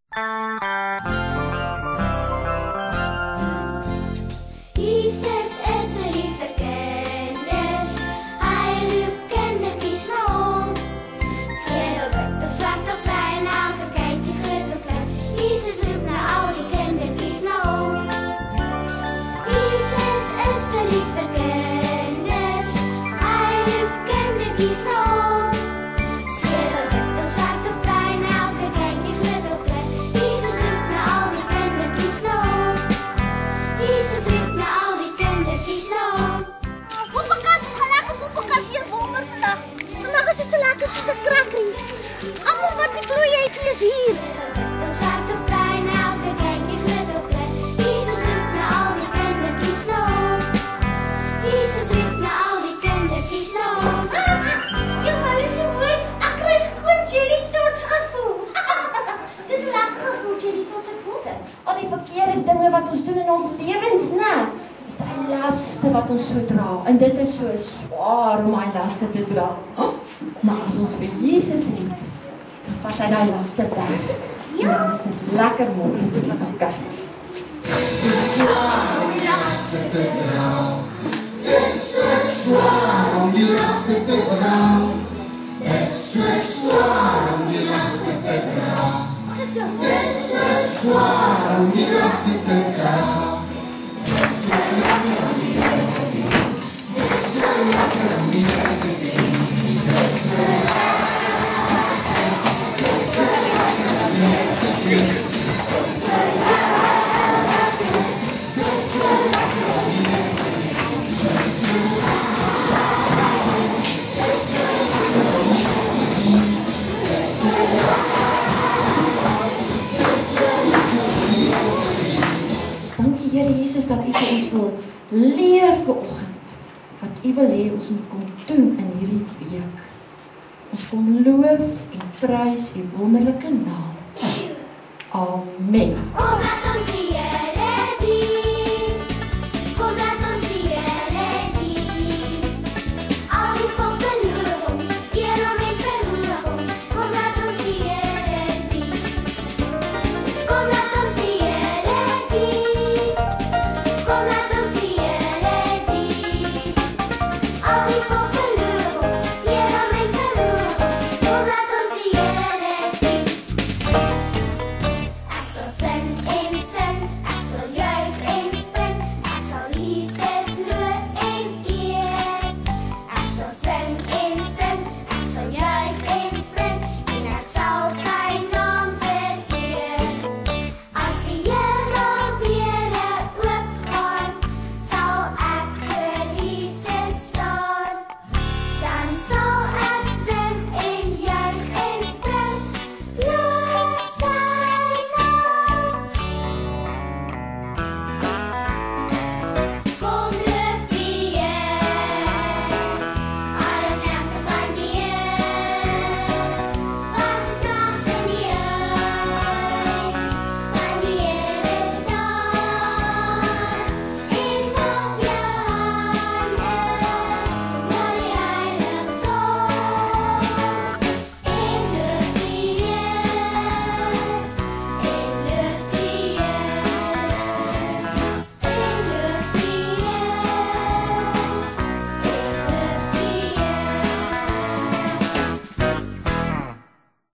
Jesus is 'n lieve kinders, hy roep kindertjies na hom. Geel of wit of swart of bruin, elke kindjie groot of klein, Jesus roep na al die kindertjies na hom. Jesus is 'n lieve kinders, hy roep kindertjies na hom. Geel of wit of swart of bruin, elke kindjie groot of klein, Jesus roep na al die kindertjies na hom. Jesus roep na al die kindertjies na hom. Poepekas, is gaan lekker poepekas hier wonder vandag. Vandag is dit so lekker soos 'n krakkie. Almal wat die vloeieetjie is hier. Wit of swart of bruin, elke kindjie groot of klein, Jesus roep na al die kindertjies na hom. Jesus roep na al die kindertjies na hom. Jongen, is so mooi. Ek kry skoon jelly tots gevoel. Dis 'n lekker gevoel, jelly tots se voete. Al die verkeerde dinge wat ons doen in ons lewens, né? Dis daai laste wat ons so dra. En dit is so swaar om daai laste te dra. Maar as ons vir Jesus het, dan vat hy daai laste weg. Ja, dan is dit lekker mooi om te kyk. Om die laste te dra. Dis so swaar om die laste te dra. Dis so swaar om die laste te dra. Dis so swaar om die laste te dra. Dis so lekker om die laste te doen. Dis so lekker om die laste te doen. Dis so lekker. Dis so lekker om die laste te doen. Dis so lekker. Dis so lekker om die laste te doen. Dis so lekker. Dis so lekker om die laste te doen. Dis so lekker. Dankie Here Jesus dat U vir ons wil leer vanoggend wat U wil hê ons moet kom doen in hierdie week. Ons kom loof en prys U wonderlike naam. Amen.